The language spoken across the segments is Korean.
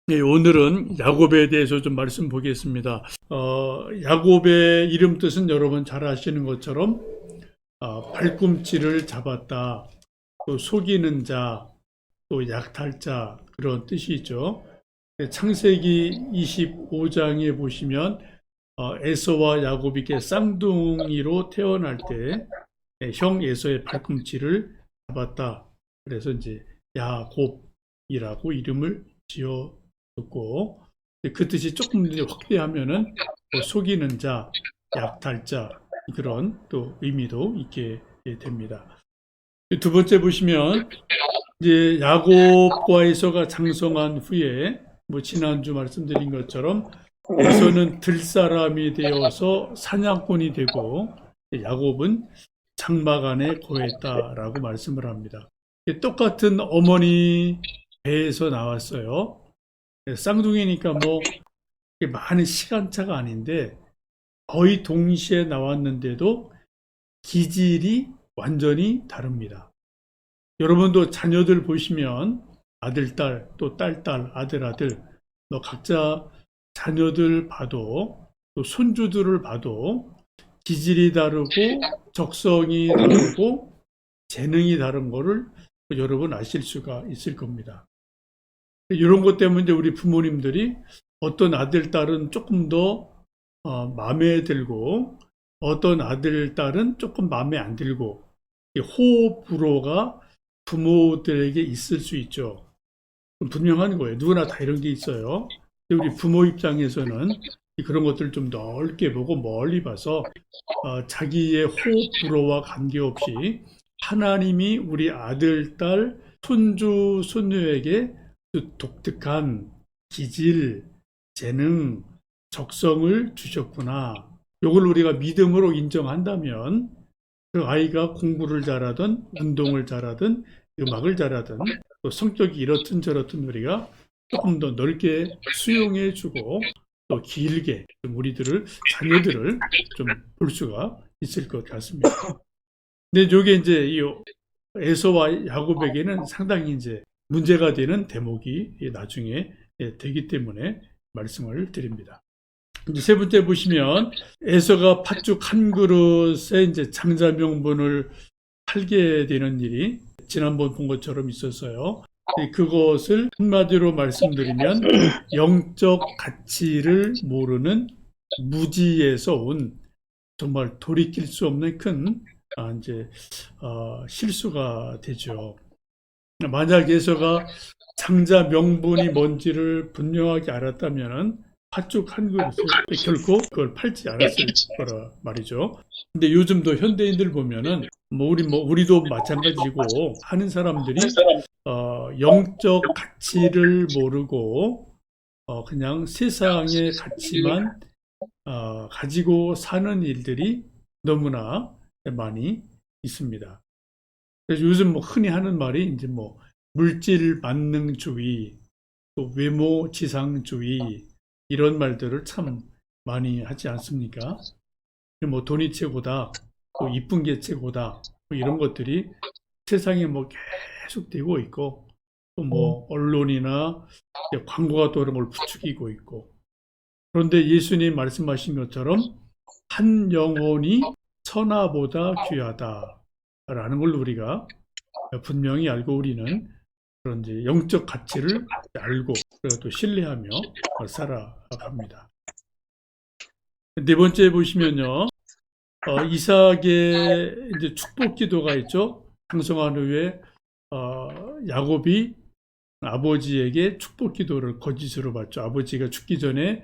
네, 오늘은 야곱에 대해서 좀 말씀 보겠습니다. 야곱의 이름 뜻은 여러분 잘 아시는 것처럼 발꿈치를 잡았다, 또 속이는 자, 또 약탈자 그런 뜻이 있죠. 창세기 25장에 보시면 에서와 야곱이 이렇게 쌍둥이로 태어날 때 형 에서의 발꿈치를 잡았다. 그래서 이제 야곱이라고 이름을 지어줬고, 그 뜻이 조금 이제 확대하면은 속이는 자, 약탈자 그런 또 의미도 있게 됩니다. 두 번째 보시면 이제 야곱과 에서가 장성한 후에 지난주 말씀드린 것처럼 에서는 들사람이 되어서 사냥꾼이 되고 야곱은 장막 안에 거했다라고 말씀을 합니다. 똑같은 어머니 배에서 나왔어요. 쌍둥이니까 많은 시간차가 아닌데 거의 동시에 나왔는데도 기질이 완전히 다릅니다. 여러분도 자녀들 보시면 아들, 딸, 또 딸, 딸, 아들, 아들, 각자 자녀들 봐도 또 손주들을 봐도 기질이 다르고 적성이 다르고 재능이 다른 거를 여러분 아실 수가 있을 겁니다. 이런 것 때문에 우리 부모님들이 어떤 아들, 딸은 조금 더 마음에 들고 어떤 아들, 딸은 조금 마음에 안 들고 호불호가 부모들에게 있을 수 있죠. 분명한 거예요. 누구나 다 이런 게 있어요. 우리 부모 입장에서는 그런 것들을 좀 넓게 보고 멀리 봐서 자기의 호불호와 관계없이 하나님이 우리 아들, 딸, 손주, 손녀에게 독특한 기질, 재능, 적성을 주셨구나. 이걸 우리가 믿음으로 인정한다면 그 아이가 공부를 잘하든 운동을 잘하든 음악을 잘하든 또 성격이 이렇든 저렇든 우리가 조금 더 넓게 수용해주고 또 길게 우리들을 자녀들을 좀 볼 수가 있을 것 같습니다. 근데 이게 이제 이 에서와 야곱에게는 상당히 이제 문제가 되는 대목이 나중에 되기 때문에 말씀을 드립니다. 이제 세 번째 보시면 에서가 팥죽 한 그릇에 이제 장자 명분을 팔게 되는 일이 지난번 본 것처럼 있었어요. 그것을 한마디로 말씀드리면 영적 가치를 모르는 무지에서 온 정말 돌이킬 수 없는 큰 이제 실수가 되죠. 만약 에서가 장자 명분이 뭔지를 분명하게 알았다면은 팥죽 한 그릇을 결코 그걸 팔지 않았을 거라 말이죠. 근데 요즘도 현대인들 보면은 우리도 마찬가지고 하는 사람들이 영적 가치를 모르고 그냥 세상의 가치만 가지고 사는 일들이 너무나 많이 있습니다. 그래서 요즘 흔히 하는 말이 이제 물질 만능주의, 또 외모 지상주의 이런 말들을 참 많이 하지 않습니까? 돈이 최고다, 또 이쁜 게 최고다, 이런 것들이 세상에 계속 되고 있고, 또 언론이나 광고가 또 그런 걸 부추기고 있고. 그런데 예수님 말씀하신 것처럼 한 영혼이 천하보다 귀하다라는 걸 우리가 분명히 알고 우리는 그런 이제 영적 가치를 알고 그리고 또 신뢰하며 살아갑니다. 네 번째 보시면요, 이삭의 이제 축복 기도가 있죠. 장성한 후에 야곱이 아버지에게 축복 기도를 거짓으로 받죠. 아버지가 죽기 전에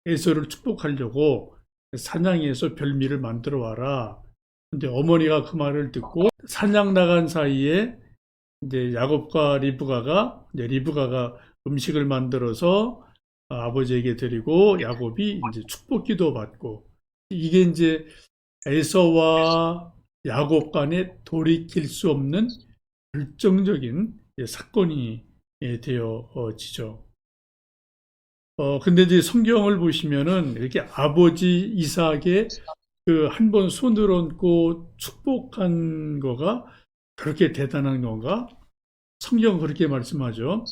에서를 축복하려고 사냥해서 별미를 만들어 와라. 근데 어머니가 그 말을 듣고 사냥 나간 사이에 이제 야곱과 리브가가 음식을 만들어서 아버지에게 드리고 야곱이 이제 축복기도 받고 이게 이제 에서와 야곱 간에 돌이킬 수 없는 결정적인 사건이 되어지죠. 근데 이제 성경을 보시면은 이렇게 아버지 이삭의 그 한 번 손을 얹고 축복한 거가 그렇게 대단한 건가? 성경 그렇게 말씀하죠.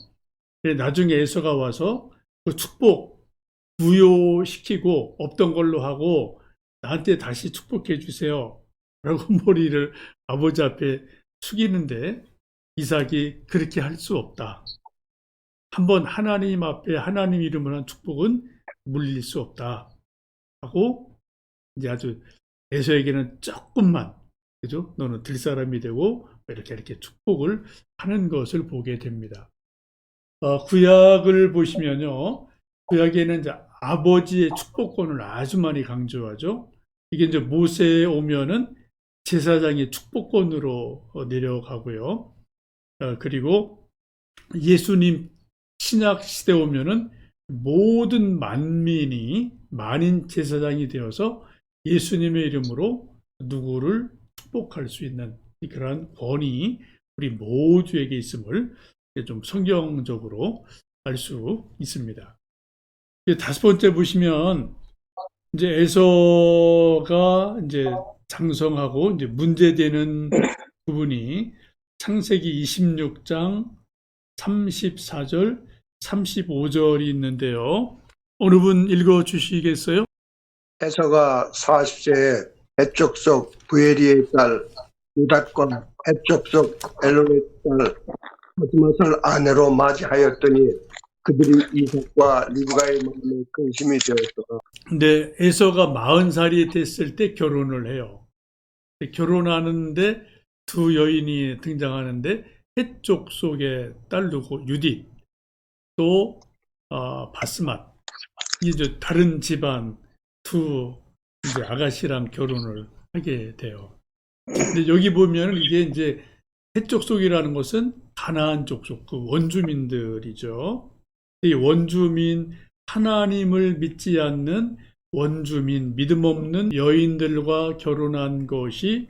나중에 에서가 와서 그 축복 부여시키고 없던 걸로 하고 나한테 다시 축복해 주세요 라고 머리를 아버지 앞에 숙이는데 이삭이 그렇게 할 수 없다. 한번 하나님 앞에 하나님 이름으로 한 축복은 물릴 수 없다 하고 이제 아주 에서에게는 조금만, 그죠? 너는 들 사람이 되고 이렇게 축복을 하는 것을 보게 됩니다. 구약을 보시면요, 구약에는 이제 아버지의 축복권을 아주 많이 강조하죠. 이게 이제 모세에 오면은 제사장의 축복권으로 내려가고요. 그리고 예수님 신약 시대 오면은 모든 만민이 만인 제사장이 되어서 예수님의 이름으로 누구를 축복할 수 있는 그러한 권위 우리 모두에게 있음을 좀 성경적으로 알 수 있습니다. 다섯 번째 보시면 이제 에서가 이제 장성하고 이제 문제되는 부분이 창세기 26장 34절, 35절이 있는데요. 어느 분 읽어 주시겠어요? 에서가 40세에 에쪽속 부에리의 딸 유닷과 에쪽속 엘론의 딸 바스맛을 아내로 맞이하였더니 그들이 이삭과 리브가의 마음에 근심이 되었더라. 근데 에서가 40살이 됐을 때 결혼을 해요. 결혼하는데 두 여인이 등장하는데 해쪽 속의 딸 누구 유딧 또 바스맛 이제 다른 집안 두 이제 아가씨랑 결혼을 하게 돼요. 근데 여기 보면 이게 이제 해쪽 속이라는 것은 가나안 족속 그 원주민들이죠. 이 원주민 하나님을 믿지 않는 원주민 믿음 없는 여인들과 결혼한 것이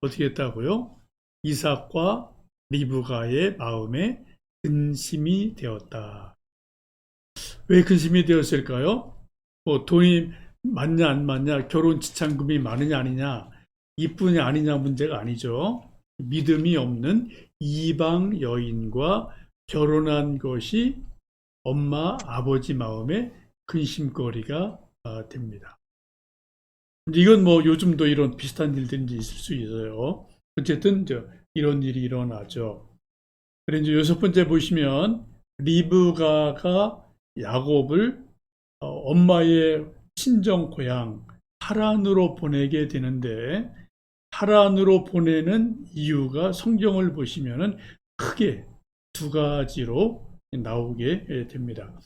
어떻게 했다고요? 이삭과 리브가의 마음에 근심이 되었다. 왜 근심이 되었을까요? 돈이 많냐 안 많냐, 결혼 지참금이 많으냐 아니냐, 이쁘냐 아니냐 문제가 아니죠. 믿음이 없는 이방 여인과 결혼한 것이 엄마 아버지 마음에 근심거리가 됩니다. 이건 뭐 요즘도 이런 비슷한 일들이 있을 수 있어요. 어쨌든 이런 일이 일어나죠. 그리고 이제 여섯 번째 보시면 리브가가 야곱을 엄마의 친정 고향 하란으로 보내게 되는데 하란으로 보내는 이유가 성경을 보시면은 크게 두 가지로 나오게 됩니다.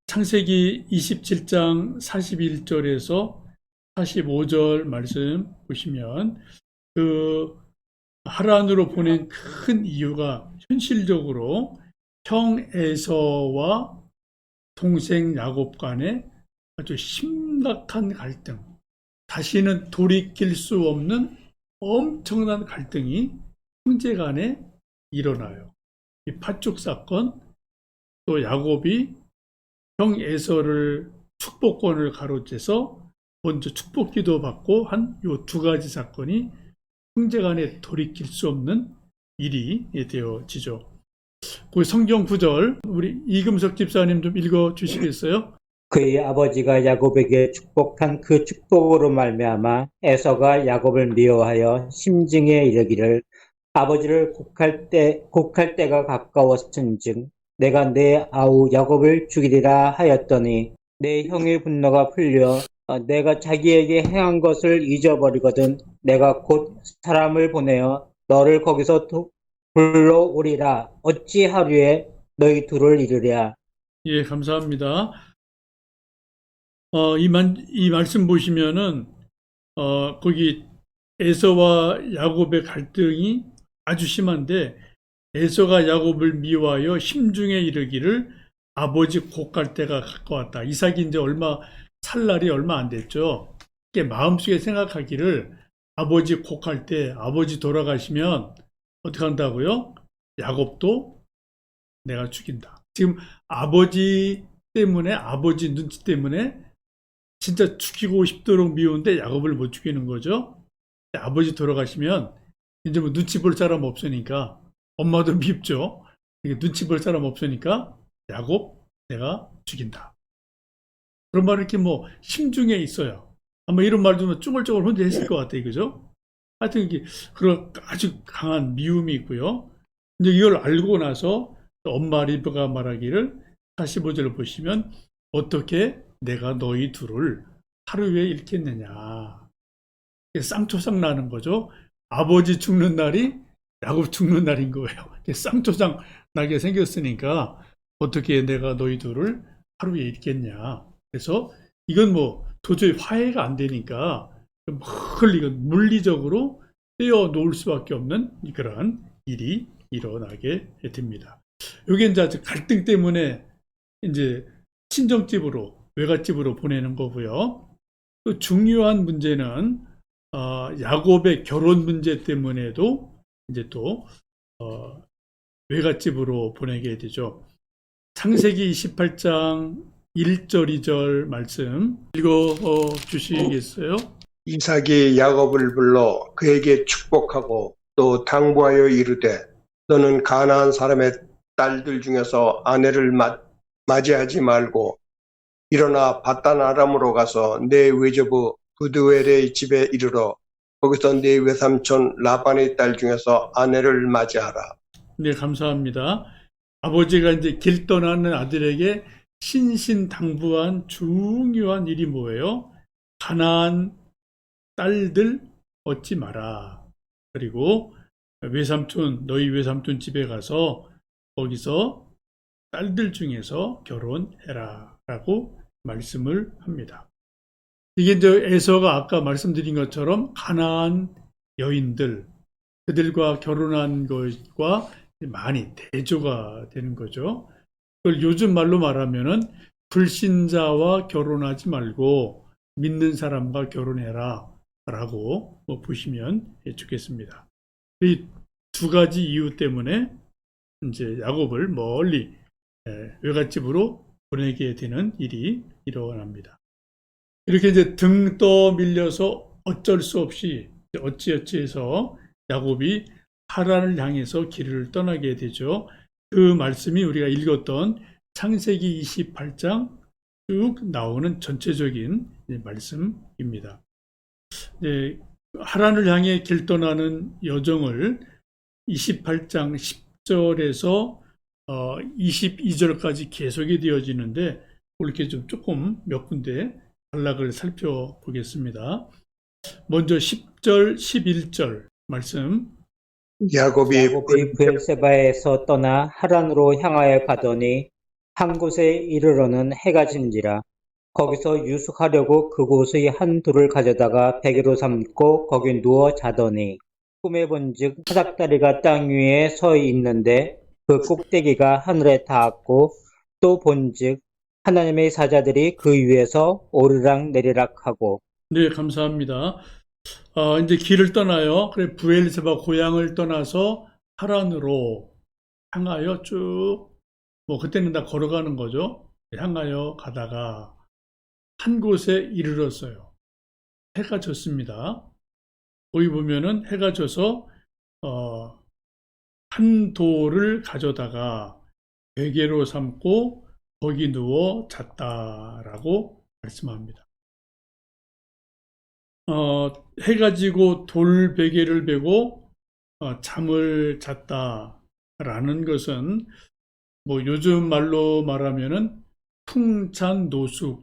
창세기 27장 41절에서 45절 말씀 보시면 그 하란으로 보낸 큰 이유가 현실적으로 형 에서와 동생 야곱 간의 아주 심각한 갈등, 다시는 돌이킬 수 없는 엄청난 갈등이 형제 간에 일어나요. 이 팥죽 사건, 또 야곱이 형 에서를 축복권을 가로채서 먼저 축복기도 받고 한 요 두 가지 사건이 형제 간에 돌이킬 수 없는 일이 되어지죠. 그 성경 구절 우리 이금석 집사님 좀 읽어 주시겠어요? 그의 아버지가 야곱에게 축복한 그 축복으로 말미암아 에서가 야곱을 미워하여 심증에 이르기를 아버지를 곡할 때가 가까웠은즉 내가 내 아우 야곱을 죽이리라 하였더니 내 형의 분노가 풀려 내가 자기에게 행한 것을 잊어버리거든 내가 곧 사람을 보내어 너를 거기서 불러오리라 어찌 하루에 너희 둘을 이루랴. 예, 감사합니다. 이 말씀 보시면은 거기 에서와 야곱의 갈등이 아주 심한데 에서가 야곱을 미워하여 심중에 이르기를 아버지 곡갈 때가 가까웠다. 이삭이 이제 살 날이 얼마 안 됐죠. 마음속에 생각하기를 아버지 곡할 때 아버지 돌아가시면 어떻게 한다고요? 야곱도 내가 죽인다. 지금 아버지 때문에 아버지 눈치 때문에 진짜 죽이고 싶도록 미운데 야곱을 못 죽이는 거죠. 아버지 돌아가시면 이제 뭐 눈치 볼 사람 없으니까 엄마도 밉죠. 이게 눈치 볼 사람 없으니까 야곱 내가 죽인다. 그런 말이 이렇게 뭐 심중에 있어요. 아마 이런 말도 쭈글쭈글 혼자 했을 것 같아요. 그죠? 하여튼 이게 그런 아주 강한 미움이 있고요. 이제 이걸 알고 나서 엄마 리브가 말하기를 45절을 보시면 어떻게 내가 너희 둘을 하루에 잃겠느냐. 쌍초상 나는 거죠. 아버지 죽는 날이 야곱 죽는 날인 거예요. 쌍초상 나게 생겼으니까 어떻게 내가 너희 둘을 하루에 잃겠냐. 그래서 이건 뭐 도저히 화해가 안 되니까 이건 물리적으로 떼어 놓을 수밖에 없는 그러한 일이 일어나게 됩니다. 이게 이제 갈등 때문에 이제 친정집으로 외갓집으로 보내는 거고요. 또 중요한 문제는 야곱의 결혼 문제 때문에도 이제 또 외갓집으로 보내게 되죠. 창세기 28장 1절 2절 말씀 읽어 주시겠어요? 이삭이 야곱을 불러 그에게 축복하고 또 당부하여 이르되 너는 가나안 사람의 딸들 중에서 아내를 맞이하지 말고 일어나 바단 아람으로 가서 내 외조부 부두엘의 집에 이르러 거기서 네 외삼촌 라반의 딸 중에서 아내를 맞이하라. 네, 감사합니다. 아버지가 이제 길 떠나는 아들에게 신신당부한 중요한 일이 뭐예요? 가나안 딸들 얻지 마라. 그리고 너희 외삼촌 집에 가서 거기서 딸들 중에서 결혼해라 라고 말씀을 합니다. 이게 이제 에서가 아까 말씀드린 것처럼 가나안 여인들, 그들과 결혼한 것과 많이 대조가 되는 거죠. 그걸 요즘 말로 말하면은 불신자와 결혼하지 말고 믿는 사람과 결혼해라 라고 보시면 좋겠습니다. 이 두 가지 이유 때문에 이제 야곱을 멀리 외갓집으로 보내게 되는 일이 일어납니다. 이렇게 이제 등 떠밀려서 어쩔 수 없이 어찌어찌해서 야곱이 하란을 향해서 길을 떠나게 되죠. 그 말씀이 우리가 읽었던 창세기 28장 쭉 나오는 전체적인 말씀입니다. 하란을 향해 길 떠나는 여정을 28장 10절에서 22절까지 계속이 되어지는데 이렇게 좀 조금 몇 군데 단락을 살펴보겠습니다. 먼저 10절, 11절 말씀. 야곱이 브엘세바에서 떠나 하란으로 향하여 가더니 한 곳에 이르러는 해가 진지라. 거기서 유숙하려고 그곳의 한 돌을 가져다가 베개로 삼고 거기 누워 자더니 꿈에 본즉 사닥다리가 땅 위에 서 있는데 그 꼭대기가 하늘에 닿았고 또 본즉 하나님의 사자들이 그 위에서 오르락 내리락하고. 네, 감사합니다. 이제 길을 떠나요. 그래 브엘세바 고향을 떠나서 하란으로 향하여 쭉 그때는 다 걸어가는 거죠. 향하여 가다가 한 곳에 이르렀어요. 해가 졌습니다. 거기 보면은 해가 져서 한 돌을 가져다가 베개로 삼고 거기 누워 잤다라고 말씀합니다. 해가 지고 돌 베개를 베고 잠을 잤다라는 것은 요즘 말로 말하면은 풍찬노숙이라고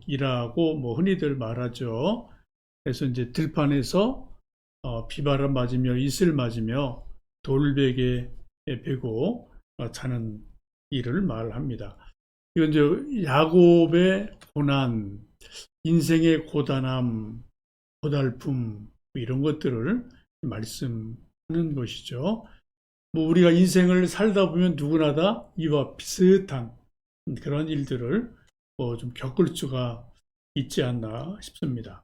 흔히들 말하죠. 그래서 이제 들판에서 비바람 맞으며 이슬 맞으며 돌베개에 베고 자는 일을 말합니다. 이건 이제 야곱의 고난, 인생의 고단함, 고달픔 이런 것들을 말씀하는 것이죠. 우리가 인생을 살다 보면 누구나 다 이와 비슷한 그런 일들을 좀 겪을 수가 있지 않나 싶습니다.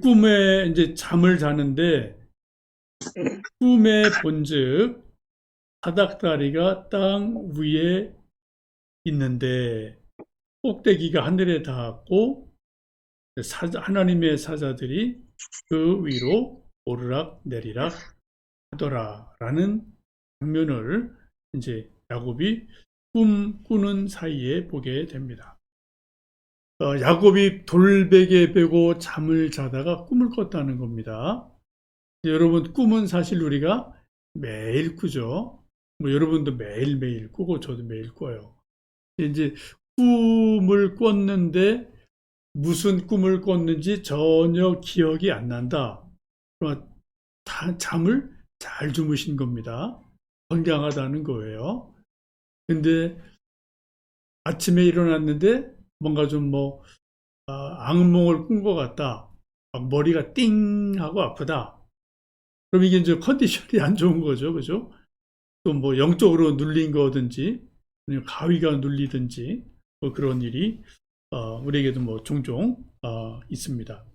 꿈에 이제 잠을 자는데 꿈에 본즉 사닥다리가 땅 위에 있는데 꼭대기가 하늘에 닿았고 하나님의 사자들이 그 위로 오르락 내리락 하더라라는 장면을 이제 야곱이 꿈 꾸는 사이에 보게 됩니다. 야곱이 돌베개 베고 잠을 자다가 꿈을 꿨다는 겁니다. 여러분, 꿈은 사실 우리가 매일 꾸죠. 뭐 여러분도 매일매일 꾸고 저도 매일 꿔요. 이제 꿈을 꿨는데 무슨 꿈을 꿨는지 전혀 기억이 안 난다. 그러나 잠을 잘 주무신 겁니다. 건강하다는 거예요. 근데 아침에 일어났는데 뭔가 좀 악몽을 꾼 것 같다. 막 머리가 띵 하고 아프다. 그럼 이게 이제 컨디션이 안 좋은 거죠. 그죠? 또 뭐 영적으로 눌린 거든지, 아니면 가위가 눌리든지, 뭐 그런 일이, 우리에게도 뭐 종종, 있습니다.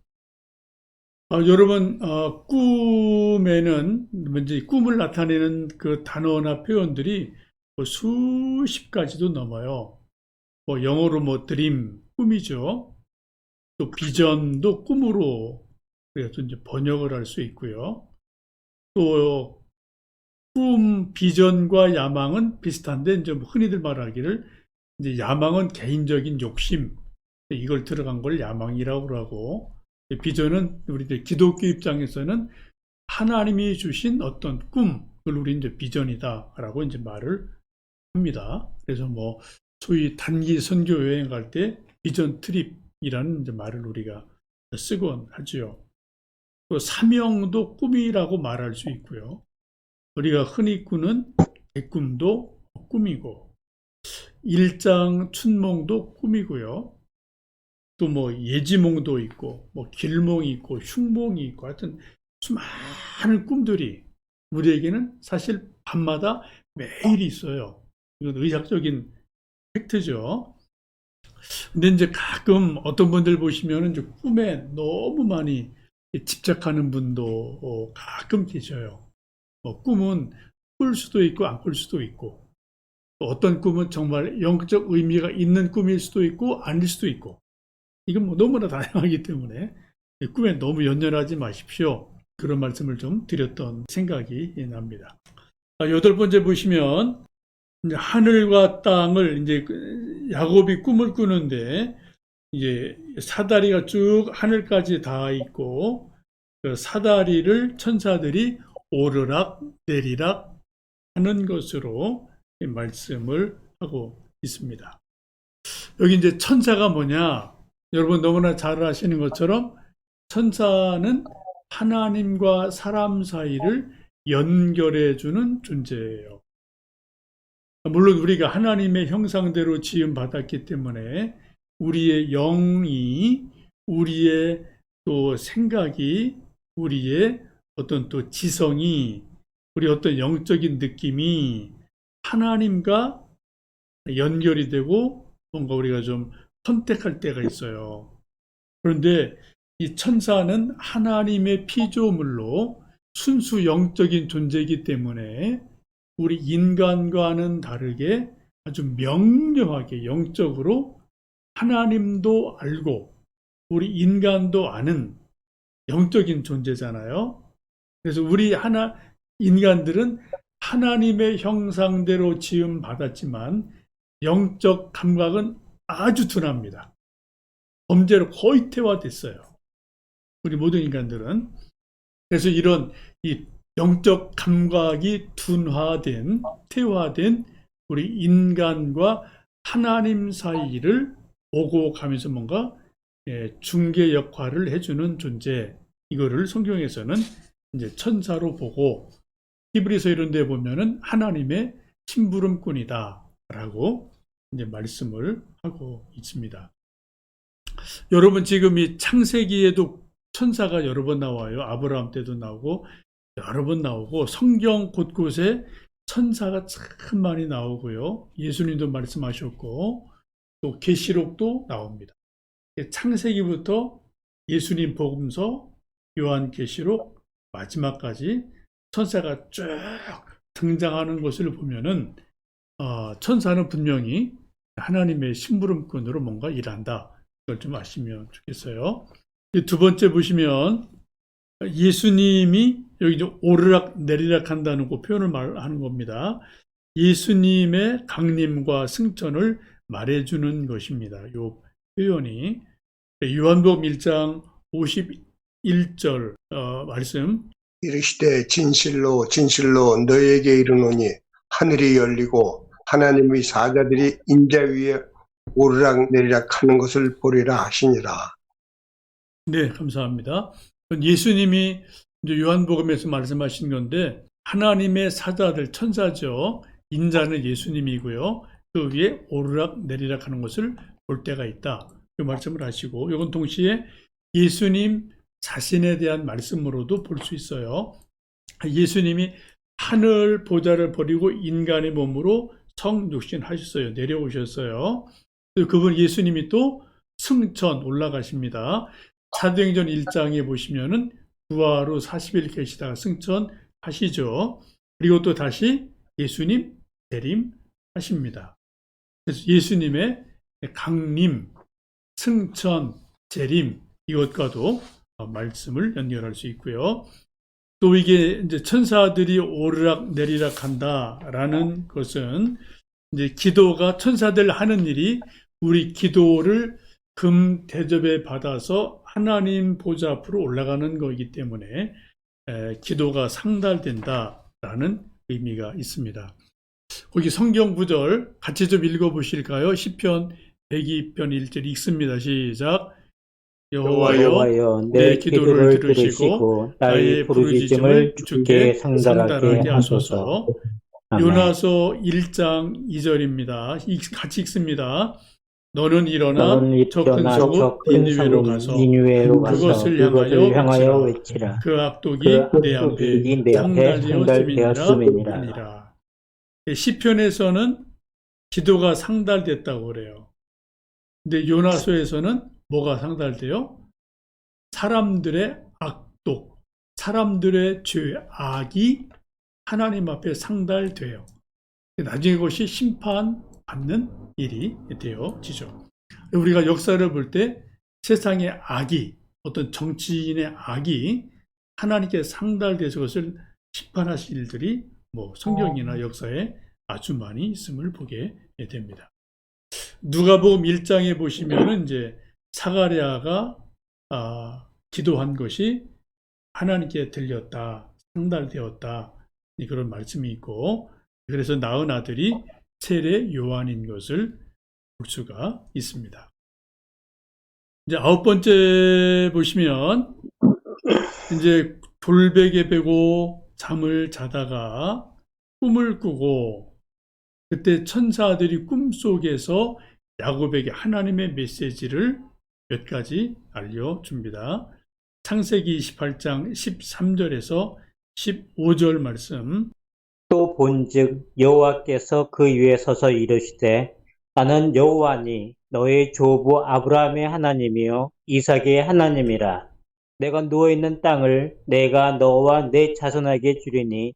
여러분, 꿈에는, 먼저 꿈을 나타내는 그 단어나 표현들이 뭐 수십 가지도 넘어요. 뭐 영어로 뭐 드림, 꿈이죠. 또 비전도 꿈으로 그래서 이제 번역을 할 수 있고요. 또 꿈, 비전과 야망은 비슷한데 이제 뭐 흔히들 말하기를 이제 야망은 개인적인 욕심, 이걸 들어간 걸 야망이라고 하고, 비전은 우리들 기독교 입장에서는 하나님이 주신 어떤 꿈을 우리 이제 비전이다라고 이제 말을 합니다. 그래서 뭐 소위 단기 선교 여행 갈 때 비전 트립이라는 이제 말을 우리가 쓰곤 하지요. 또 사명도 꿈이라고 말할 수 있고요. 우리가 흔히 꾸는 꿈도 꿈이고, 일장 춘몽도 꿈이고요. 또 뭐 예지몽도 있고, 뭐 길몽이 있고, 흉몽이 있고, 하여튼 수많은 꿈들이 우리에게는 사실 밤마다 매일 있어요. 이건 의학적인 팩트죠. 근데 이제 가끔 어떤 분들 보시면 이제 꿈에 너무 많이 집착하는 분도 가끔 계셔요. 꿈은 꿀 수도 있고 안 꿀 수도 있고, 또 어떤 꿈은 정말 영적 의미가 있는 꿈일 수도 있고 아닐 수도 있고, 이건 뭐 너무나 다양하기 때문에 꿈에 너무 연연하지 마십시오. 그런 말씀을 좀 드렸던 생각이 납니다. 8번째 보시면 이제 하늘과 땅을 이제 야곱이 꿈을 꾸는데 이제 사다리가 쭉 하늘까지 닿아 있고, 그 사다리를 천사들이 오르락 내리락 하는 것으로 말씀을 하고 있습니다. 여기 이제 천사가 뭐냐? 여러분 너무나 잘 아시는 것처럼 천사는 하나님과 사람 사이를 연결해 주는 존재예요. 물론 우리가 하나님의 형상대로 지음 받았기 때문에 우리의 영이, 우리의 또 생각이, 우리의 어떤 또 지성이, 우리 어떤 영적인 느낌이 하나님과 연결이 되고 뭔가 우리가 좀 선택할 때가 있어요. 그런데 이 천사는 하나님의 피조물로 순수 영적인 존재이기 때문에 우리 인간과는 다르게 아주 명료하게 영적으로 하나님도 알고 우리 인간도 아는 영적인 존재잖아요. 그래서 우리 인간들은 하나님의 형상대로 지음 받았지만 영적 감각은 아주 둔합니다. 범죄로 거의 퇴화됐어요. 우리 모든 인간들은. 그래서 이런 이 영적 감각이 퇴화된 우리 인간과 하나님 사이를 오고 가면서 뭔가 중개 역할을 해주는 존재, 이거를 성경에서는 이제 천사로 보고 히브리서 이런 데 보면은 하나님의 심부름꾼이다라고 이제 말씀을 하고 있습니다. 여러분 지금 이 창세기에도 천사가 여러 번 나와요. 아브라함 때도 나오고 여러 번 나오고 성경 곳곳에 천사가 참 많이 나오고요. 예수님도 말씀하셨고 또 계시록도 나옵니다. 창세기부터 예수님 복음서, 요한계시록 마지막까지 천사가 쭉 등장하는 것을 보면은 천사는 분명히 하나님의 심부름꾼으로 뭔가 일한다. 이걸 좀 아시면 좋겠어요. 두 번째 보시면 예수님이 여기 오르락 내리락 한다는 그 표현을 말하는 겁니다. 예수님의 강림과 승천을 말해주는 것입니다. 이 표현이 요한복음 1장 51절 말씀. 이르시되 진실로 진실로 너에게 이르노니 하늘이 열리고 하나님의 사자들이 인자 위에 오르락내리락 하는 것을 보리라 하시니라. 네, 감사합니다. 예수님이 이제 요한복음에서 말씀하신 건데 하나님의 사자들, 천사죠. 인자는 예수님이고요. 그 위에 오르락 내리락 하는 것을 볼 때가 있다. 그 말씀을 하시고, 이건 동시에 예수님 자신에 대한 말씀으로도 볼 수 있어요. 예수님이 하늘 보좌를 버리고 인간의 몸으로 성육신하셨어요. 내려오셨어요. 그분 예수님이 또 승천 올라가십니다. 사도행전 1장에 보시면은 부활 후 40일 계시다가 승천하시죠. 그리고 또 다시 예수님 재림하십니다. 그래서 예수님의 강림, 승천, 재림 이것과도 말씀을 연결할 수 있고요. 또 이게 이제 천사들이 오르락 내리락 한다라는 것은 이제 기도가 천사들 하는 일이 우리 기도를 금 대접에 받아서 하나님 보좌 앞으로 올라가는 거이기 때문에 기도가 상달된다라는 의미가 있습니다. 거기 성경 구절 같이 좀 읽어보실까요? 시편 102편 1절 읽습니다. 시작. 여호와여 내 기도를 들으시고 나의 부르짖음을 주께 상달하게 하소서. 요나서 1장 2절입니다. 같이 읽습니다. 너는 일어나 저 큰 성읍 니느웨로 가서 그것을 향하여 외치라. 그 악독이 내 앞에 상달되었음이니라. 시편에서는 기도가 상달됐다고 그래요. 근데 요나서에서는 뭐가 상달돼요? 사람들의 악독, 사람들의 죄, 악이 하나님 앞에 상달돼요. 나중에 그것이 심판받는 일이 되어지죠. 우리가 역사를 볼 때 세상의 악이, 어떤 정치인의 악이 하나님께 상달돼서 그것을 심판하실 일들이 성경이나 역사에 아주 많이 있음을 보게 됩니다. 누가복음 1장에 보시면은 이제 사가랴가 기도한 것이 하나님께 들렸다, 상달되었다 그런 말씀이 있고, 그래서 낳은 아들이 세례 요한인 것을 볼 수가 있습니다. 이제 9번째 보시면 이제 돌베개 베고 잠을 자다가 꿈을 꾸고 그때 천사들이 꿈속에서 야곱에게 하나님의 메시지를 몇 가지 알려줍니다. 창세기 28장 13절에서 15절 말씀. 또 본즉 여호와께서 그 위에 서서 이르시되 나는 여호와니 너의 조부 아브라함의 하나님이요 이삭의 하나님이라. 내가 누워있는 땅을 내가 너와 내 자손에게 주리니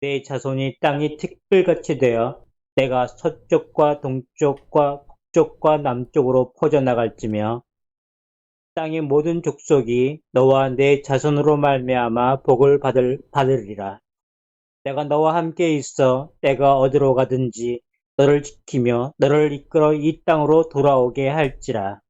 내 자손이 땅이 티끌같이 되어 내가 서쪽과 동쪽과 북쪽과 남쪽으로 퍼져나갈지며 땅의 모든 족속이 너와 내 자손으로 말미암아 복을 받으리라. 내가 너와 함께 있어 내가 어디로 가든지 너를 지키며 너를 이끌어 이 땅으로 돌아오게 할지라.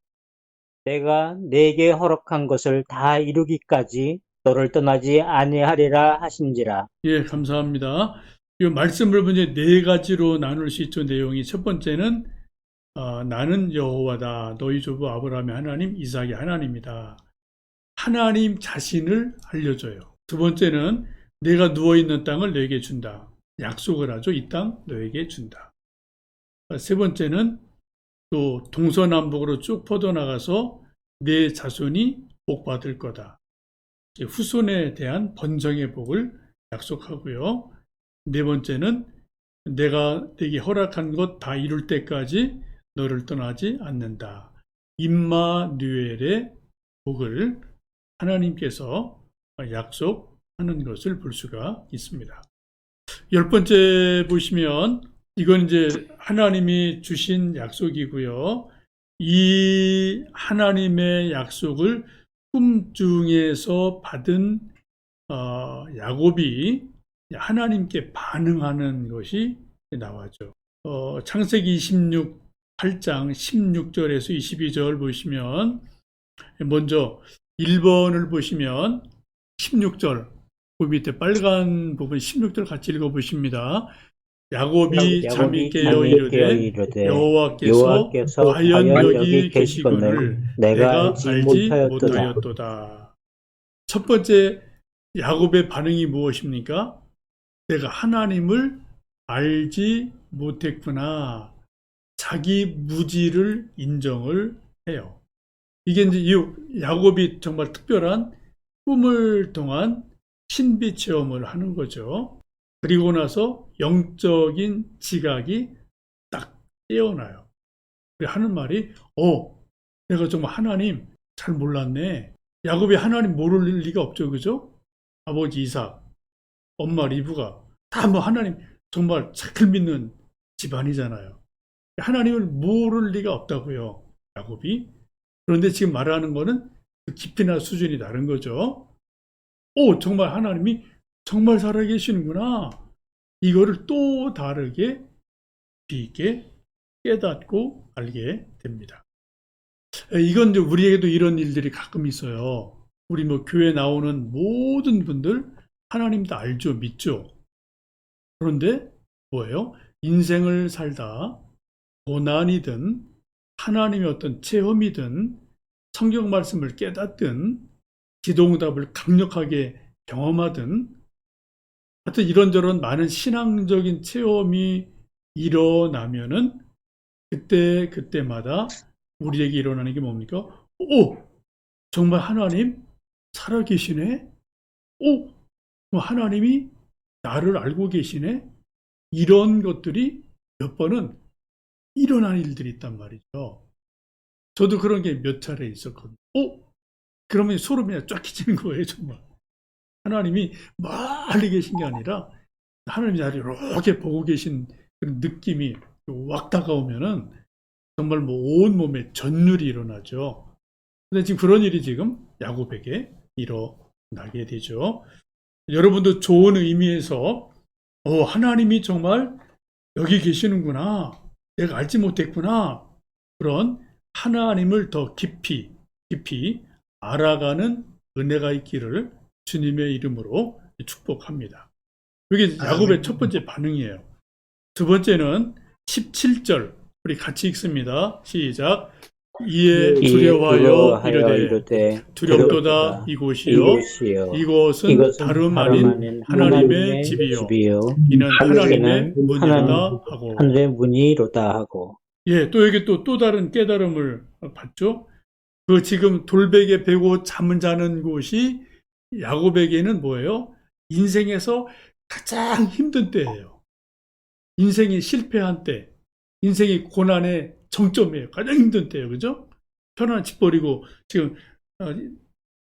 내가 내게 허락한 것을 다 이루기까지 너를 떠나지 아니하리라 하신지라. 예, 감사합니다. 이 말씀을 이제 네 가지로 나눌 수 있죠. 내용이 첫 번째는 나는 여호와다. 너희 조부 아브라함의 하나님, 이삭의 하나님이다. 하나님 자신을 알려줘요. 두 번째는 내가 누워있는 땅을 너에게 준다. 약속을 하죠. 이 땅 너에게 준다. 세 번째는 또 동서남북으로 쭉 뻗어나가서 내 자손이 복받을 거다. 후손에 대한 번성의 복을 약속하고요. 네 번째는 내가 네게 허락한 것 다 이룰 때까지 너를 떠나지 않는다. 임마누엘의 복을 하나님께서 약속하는 것을 볼 수가 있습니다. 10번째 보시면 이건 이제 하나님이 주신 약속이고요. 이 하나님의 약속을 꿈 중에서 받은 야곱이 하나님께 반응하는 것이 나와죠. 창세기 8장 16절에서 22절 보시면 먼저 1번을 보시면 16절 그 밑에 빨간 부분 16절 같이 읽어보십니다. 야곱이 잠이 깨어 이르되 여호와께서 과연 여기 계시거늘 내가 알지 못하였도다. 첫 번째 야곱의 반응이 무엇입니까? 내가 하나님을 알지 못했구나. 자기 무지를 인정을 해요. 이게 이제 이 야곱이 정말 특별한 꿈을 통한 신비 체험을 하는 거죠. 그리고 나서 영적인 지각이 딱 깨어나요. 하는 말이 내가 정말 하나님 잘 몰랐네. 야곱이 하나님 모를 리가 없죠. 그죠? 아버지 이삭, 엄마 리브가 다 뭐 하나님 정말 잘 믿는 집안이잖아요. 하나님을 모를 리가 없다고요. 야곱이. 그런데 지금 말하는 거는 그 깊이나 수준이 다른 거죠. 정말 하나님이 정말 살아계시는구나. 이거를 또 다르게 깊게 깨닫고 알게 됩니다. 이건 이제 우리에게도 이런 일들이 가끔 있어요. 우리 뭐 교회 나오는 모든 분들 하나님 다 알죠, 믿죠. 그런데 뭐예요? 인생을 살다 고난이든 하나님의 어떤 체험이든 성경 말씀을 깨닫든 기도응답을 강력하게 경험하든 하여튼 이런저런 많은 신앙적인 체험이 일어나면은 그때마다 우리에게 일어나는 게 뭡니까? 정말 하나님 살아계시네? 하나님이 나를 알고 계시네? 이런 것들이 몇 번은 일어난 일들이 있단 말이죠. 저도 그런 게 몇 차례 있었거든요. 그러면 소름이 쫙 끼치는 거예요, 정말. 하나님이 멀리 계신 게 아니라 하나님이 나를 이렇게 보고 계신 그런 느낌이 확 다가오면은 정말 뭐 온몸에 전율이 일어나죠. 근데 지금 그런 일이 지금 야곱에게 일어나게 되죠. 여러분도 좋은 의미에서 하나님이 정말 여기 계시는구나. 내가 알지 못했구나. 그런 하나님을 더 깊이 알아가는 은혜가 있기를 주님의 이름으로 축복합니다. 이게 야곱의 첫 번째 반응이에요. 두 번째는 17절 우리 같이 읽습니다. 시작. 이에 두려워하여 이르되 두렵도다 이곳이요 이곳은 다름 아닌 하나님의 집이요 이는 하나님의 문이로다 하고 또 여기 또 다른 깨달음을 받죠. 그 지금 돌베개 베고 잠을 자는 곳이 야곱에게는 뭐예요? 인생에서 가장 힘든 때예요. 인생이 실패한 때, 인생이 고난의 정점이에요. 가장 힘든 때예요. 그죠? 편안한 집 버리고 지금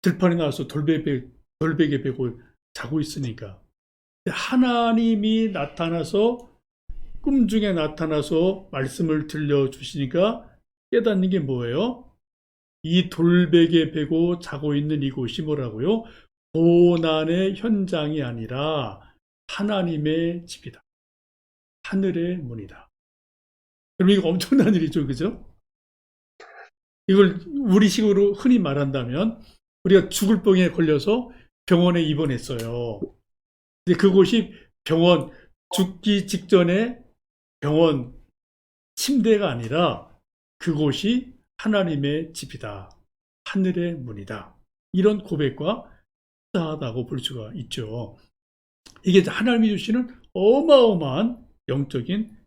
들판에 나와서 돌베개 베고 자고 있으니까. 하나님이 나타나서 꿈 중에 나타나서 말씀을 들려주시니까 깨닫는 게 뭐예요? 이 돌베개 베고 자고 있는 이곳이 뭐라고요? 고난의 현장이 아니라 하나님의 집이다. 하늘의 문이다. 그럼 이거 엄청난 일이죠. 그죠? 이걸 우리식으로 흔히 말한다면 우리가 죽을 병에 걸려서 병원에 입원했어요. 근데 그곳이 병원, 죽기 직전에 병원 침대가 아니라 그곳이 하나님의 집이다. 하늘의 문이다. 이런 고백과 유사하다고 볼 수가 있죠. 이게 하나님이 주시는 어마어마한 영적인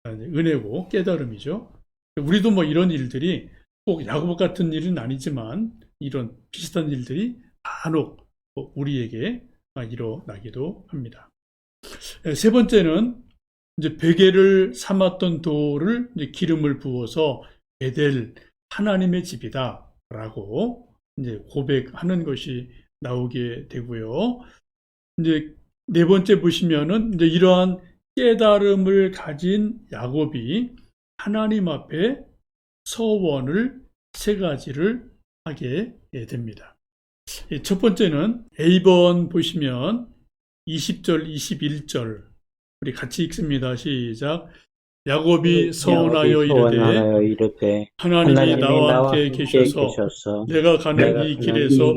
은혜고 깨달음이죠. 우리도 뭐 이런 일들이 꼭 야곱 같은 일은 아니지만 이런 비슷한 일들이 간혹 우리에게 일어나기도 합니다. 세 번째는 이제 베개를 삼았던 돌을 이제 기름을 부어서 베델 하나님의 집이다라고 이제 고백하는 것이 나오게 되고요. 이제 네 번째 보시면은 이제 이러한 깨달음을 가진 야곱이 하나님 앞에 서원을 세 가지를 하게 됩니다. 첫 번째는 A번 보시면 20절, 21절 우리 같이 읽습니다. 시작. 야곱이 서원하여 이르되 하나님이 나와 함께 계셔서 내가 가는 이 길에서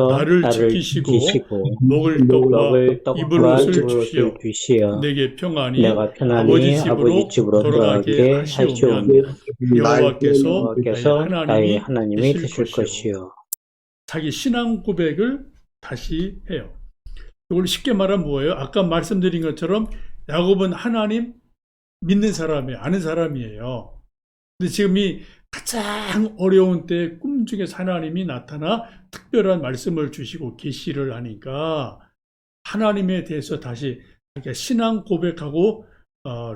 나를 지키시고 먹을 떡과 입을 옷을 주시어 내게 평안히 아버지 집으로 돌아가게 하시오면 여호와께서 나의 하나님이 되실 것이요. 자기 신앙 고백을 다시 해요. 이걸 쉽게 말하면 뭐예요? 아까 말씀드린 것처럼 야곱은 하나님 믿는 사람이에요. 아는 사람이에요. 근데 지금 이 가장 어려운 때 꿈 중에서 하나님이 나타나 특별한 말씀을 주시고 계시를 하니까 하나님에 대해서 다시 이렇게 신앙 고백하고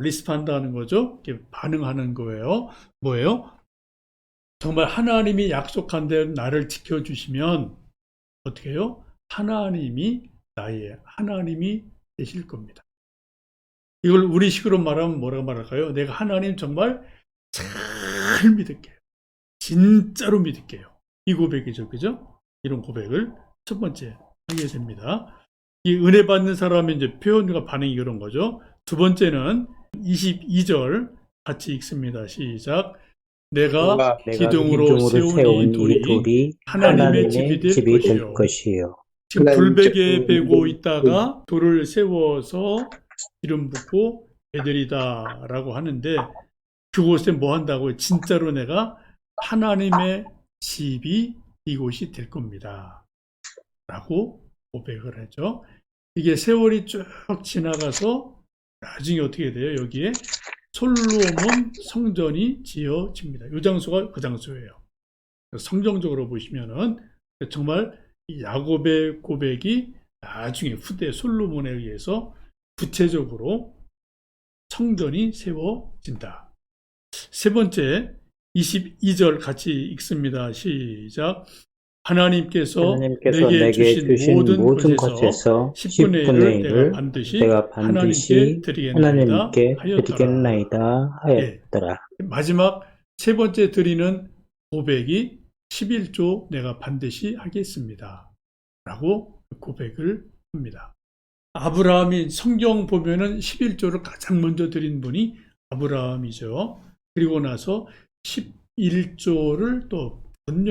리스폰드하는 거죠. 이렇게 반응하는 거예요. 뭐예요? 정말 하나님이 약속한 대로 나를 지켜주시면 어떻게 해요? 하나님이 나의 하나님이 되실 겁니다. 이걸 우리식으로 말하면 뭐라고 말할까요? 내가 하나님 정말 잘 믿을게요. 진짜로 믿을게요. 이 고백이죠. 그죠? 이런 고백을 첫 번째 하게 됩니다. 이 은혜 받는 사람의 이제 표현과 반응이 그런 거죠. 두 번째는 22절 같이 읽습니다. 시작. 내가 기둥으로 세운 이 돌이 하나님의 집이 될 것이요. 지금 불베개에 베고 있다가 돌을 세워서 기름 붓고 애들이다 라고 하는데 그곳에 뭐 한다고요? 진짜로 내가 하나님의 집이 이곳이 될 겁니다 라고 고백을 하죠. 이게 세월이 쭉 지나가서 나중에 어떻게 돼요? 여기에 솔로몬 성전이 지어집니다. 이 장소가 그 장소예요. 성경적으로 보시면은 정말 이 야곱의 고백이 나중에 후대 솔로몬에 의해서 구체적으로 성전이 세워진다. 세 번째 22절 같이 읽습니다. 시작. 하나님께서 내게 주신 모든 것에서 10분의 1을 내가 반드시 하나님께 드리겠나이다 하였더라. 마지막 세 번째 드리는 고백이 11조 내가 반드시 하겠습니다 라고 고백을 합니다. 아브라함이 성경 보면은 11조를 가장 먼저 드린 분이 아브라함이죠. 그리고 나서 11조를 또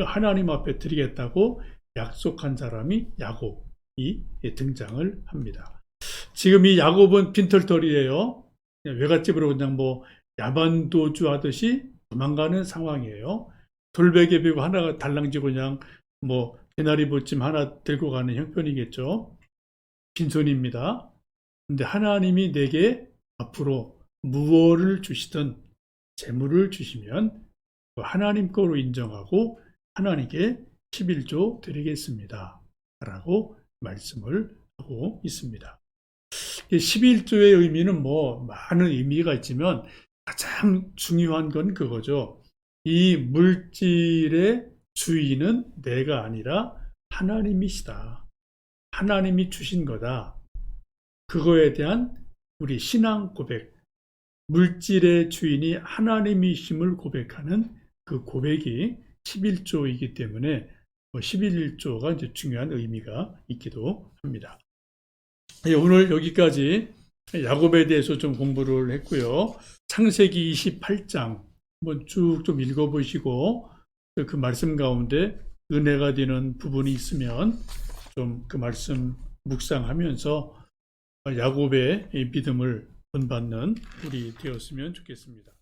하나님 앞에 드리겠다고 약속한 사람이 야곱이 등장을 합니다. 지금 이 야곱은 빈털터리예요. 외갓집으로 그냥 뭐 야반도주 하듯이 도망가는 상황이에요. 돌베개 베고 하나가 달랑지고 그냥 뭐 개나리 보찜 하나 들고 가는 형편이겠죠. 빈손입니다. 근데 하나님이 내게 앞으로 무엇을 주시든 재물을 주시면 하나님 거로 인정하고 하나님께 11조 드리겠습니다 라고 말씀을 하고 있습니다. 11조의 의미는 뭐 많은 의미가 있지만 가장 중요한 건 그거죠. 이 물질의 주인은 내가 아니라 하나님이시다. 하나님이 주신 거다. 그거에 대한 우리 신앙 고백, 물질의 주인이 하나님이심을 고백하는 그 고백이 11조이기 때문에 11조가 이제 중요한 의미가 있기도 합니다. 오늘 여기까지 야곱에 대해서 좀 공부를 했고요. 창세기 28장 한번 쭉 좀 읽어보시고 그 말씀 가운데 은혜가 되는 부분이 있으면 좀 그 말씀 묵상하면서 야곱의 믿음을 본받는 우리 되었으면 좋겠습니다.